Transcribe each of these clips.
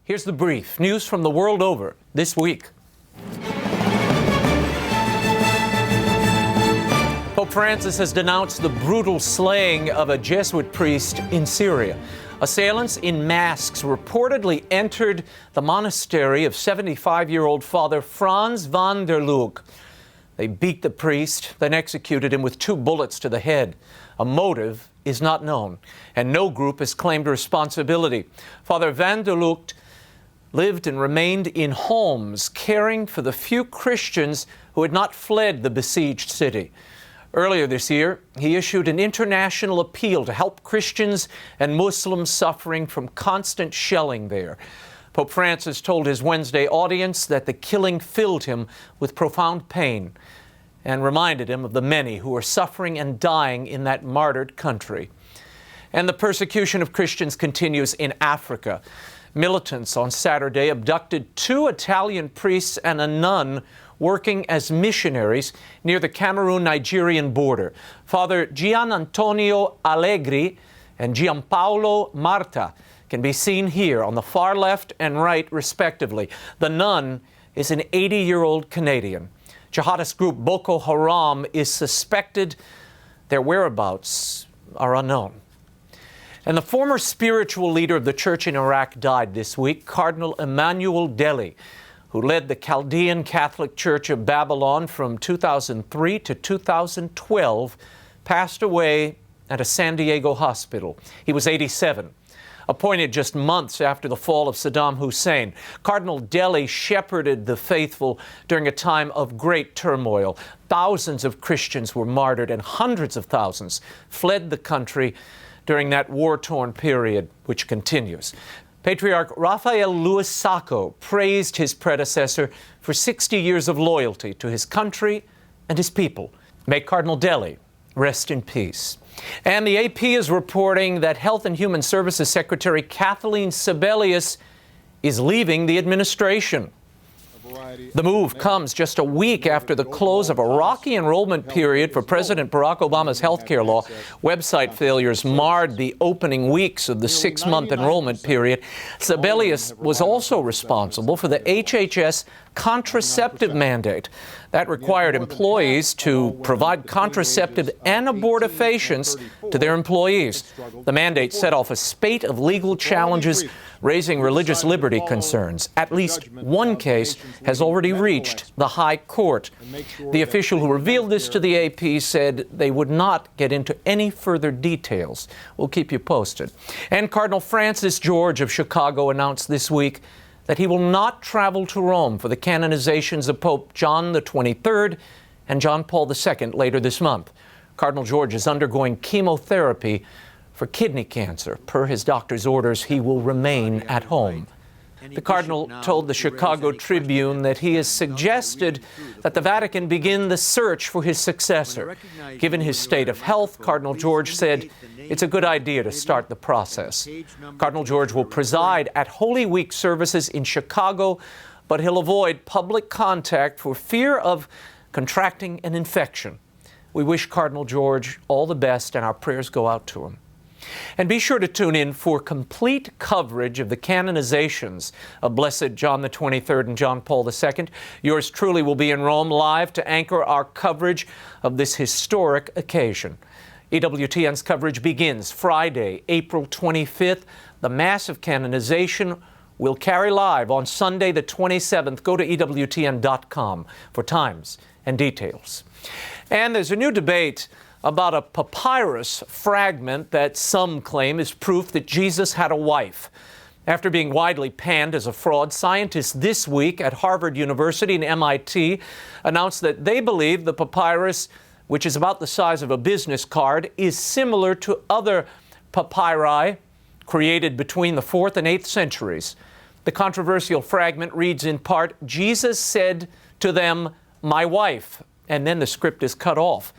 Here's the brief. News from the world over this week. Pope Francis has denounced the brutal slaying of a Jesuit priest in Syria. Assailants in masks reportedly entered the monastery of 75-year-old Father Franz van der Lug. They beat the priest, then executed him with 2 bullets to the head. A motive is not known, and no group has claimed responsibility. Father van der Lug lived and remained in homes, caring for the few Christians who had not fled the besieged city. Earlier this year, he issued an international appeal to help Christians and Muslims suffering from constant shelling there. Pope Francis told his Wednesday audience that the killing filled him with profound pain and reminded him of the many who are suffering and dying in that martyred country. And the persecution of Christians continues in Africa. Militants on Saturday abducted 2 Italian priests and a nun working as missionaries near the Cameroon-Nigerian border. Father Gian Antonio Allegri and Gianpaolo Marta can be seen here on the far left and right, respectively. The nun is an 80-year-old Canadian. Jihadist group Boko Haram is suspected. Their whereabouts are unknown. And the former spiritual leader of the church in Iraq died this week, Cardinal Emmanuel Deli, who led the Chaldean Catholic Church of Babylon from 2003 to 2012, passed away at a San Diego hospital. He was 87. Appointed just months after the fall of Saddam Hussein, Cardinal Deli shepherded the faithful during a time of great turmoil. Thousands of Christians were martyred and hundreds of thousands fled the country during that war-torn period, which continues. Patriarch Rafael Luis Sacco praised his predecessor for 60 years of loyalty to his country and his people. May Cardinal Deli rest in peace. And the AP is reporting that Health and Human Services Secretary Kathleen Sibelius is leaving the administration. The move comes just a week after the close of a rocky enrollment period for President Barack Obama's health care law. Website failures marred the opening weeks of the 6-month enrollment period. Sibelius was also responsible for the HHS contraceptive mandate. That required employees to provide contraceptive and abortifacients to their employees. The mandate set off a spate of legal challenges, raising religious liberty concerns. At least one case has already reached the High Court. The official who revealed this to the AP said they would not get into any further details. We'll keep you posted. And Cardinal Francis George of Chicago announced this week that he will not travel to Rome for the canonizations of Pope John the 23rd and John Paul II later this month. Cardinal George is undergoing chemotherapy for kidney cancer. Per his doctor's orders, he will remain at home. The Cardinal told the Chicago Tribune that he has suggested that the Vatican begin the search for his successor. Given his state of health, Cardinal George said it's a good idea to start the process. Cardinal George will preside at Holy Week services in Chicago, but he'll avoid public contact for fear of contracting an infection. We wish Cardinal George all the best, and our prayers go out to him. And be sure to tune in for complete coverage of the canonizations of Blessed John the 23rd and John Paul II. Yours truly will be in Rome live to anchor our coverage of this historic occasion. EWTN's coverage begins Friday, April 25th. The Mass of Canonization will carry live on Sunday the 27th. Go to EWTN.com for times and details. And there's a new debate about a papyrus fragment that some claim is proof that Jesus had a wife. After being widely panned as a fraud, scientists this week at Harvard University and MIT announced that they believe the papyrus, which is about the size of a business card, is similar to other papyri created between the 4th and 8th centuries. The controversial fragment reads in part, "Jesus said to them, 'My wife,' and then the script is cut off."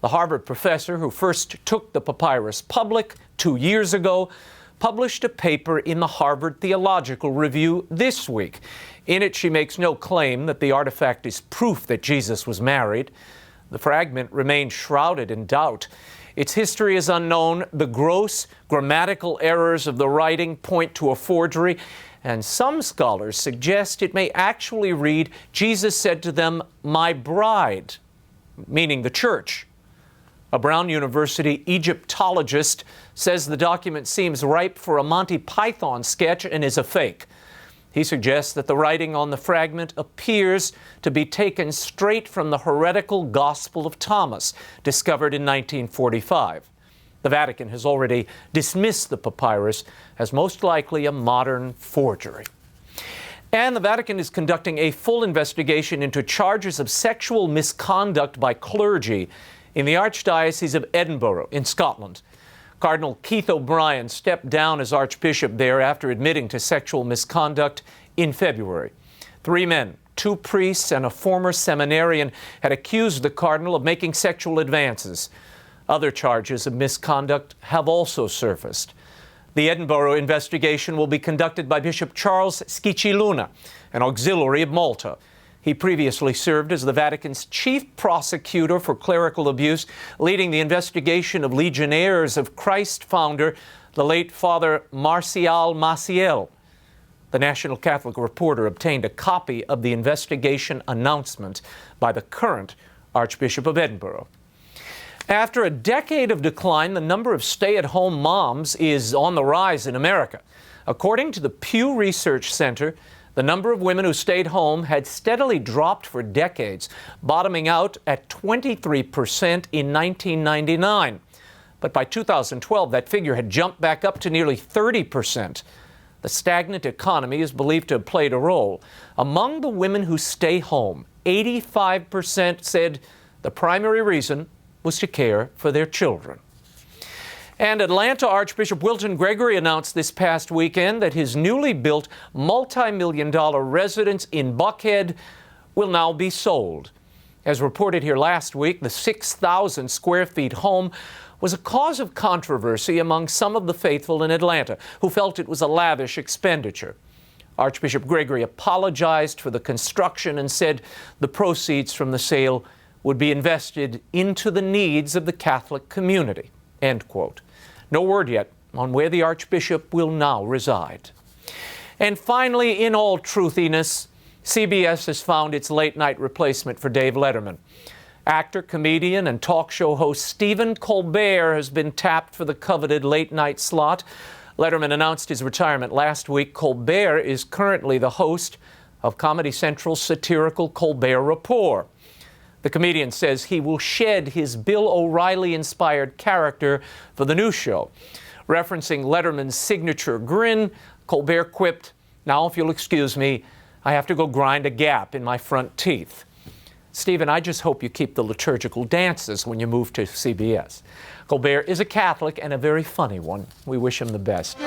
The Harvard professor who first took the papyrus public 2 years ago published a paper in the Harvard Theological Review this week. In it, she makes no claim that the artifact is proof that Jesus was married. The fragment remains shrouded in doubt. Its history is unknown. The gross grammatical errors of the writing point to a forgery, And some scholars suggest it may actually read, Jesus said to them, "My bride," meaning the church. A Brown University Egyptologist says the document seems ripe for a Monty Python sketch and is a fake. He suggests that the writing on the fragment appears to be taken straight from the heretical Gospel of Thomas, discovered in 1945. The Vatican has already dismissed the papyrus as most likely a modern forgery. And the Vatican is conducting a full investigation into charges of sexual misconduct by clergy in the Archdiocese of Edinburgh in Scotland. Cardinal Keith O'Brien stepped down as Archbishop there after admitting to sexual misconduct in February. 3 men, 2 priests, and a former seminarian had accused the cardinal of making sexual advances. Other charges of misconduct have also surfaced. The Edinburgh investigation will be conducted by Bishop Charles Schiciluna, an auxiliary of Malta. He previously served as the Vatican's chief prosecutor for clerical abuse, leading the investigation of Legionnaires of Christ founder, the late Father Marcial Maciel. The National Catholic Reporter obtained a copy of the investigation announcement by the current Archbishop of Edinburgh. After a decade of decline, the number of stay-at-home moms is on the rise in America. According to the Pew Research Center, the number of women who stayed home had steadily dropped for decades, bottoming out at 23% in 1999. But by 2012, that figure had jumped back up to nearly 30%. The stagnant economy is believed to have played a role. Among the women who stay home, 85% said the primary reason was to care for their children. And Atlanta Archbishop Wilton Gregory announced this past weekend that his newly built multi-million-dollar residence in Buckhead will now be sold. As reported here last week, the 6,000 square feet home was a cause of controversy among some of the faithful in Atlanta, who felt it was a lavish expenditure. Archbishop Gregory apologized for the construction and said the proceeds from the sale would be invested into the needs of the Catholic community, end quote. No word yet on where the Archbishop will now reside. And finally, in all truthiness, CBS has found its late-night replacement for Dave Letterman. Actor, comedian, and talk show host Stephen Colbert has been tapped for the coveted late-night slot. Letterman announced his retirement last week. Colbert is currently the host of Comedy Central's satirical Colbert Report. The comedian says he will shed his Bill O'Reilly-inspired character for the new show. Referencing Letterman's signature grin, Colbert quipped, "Now, if you'll excuse me, I have to go grind a gap in my front teeth." Stephen, I just hope you keep the liturgical dances when you move to CBS. Colbert is a Catholic and a very funny one. We wish him the best.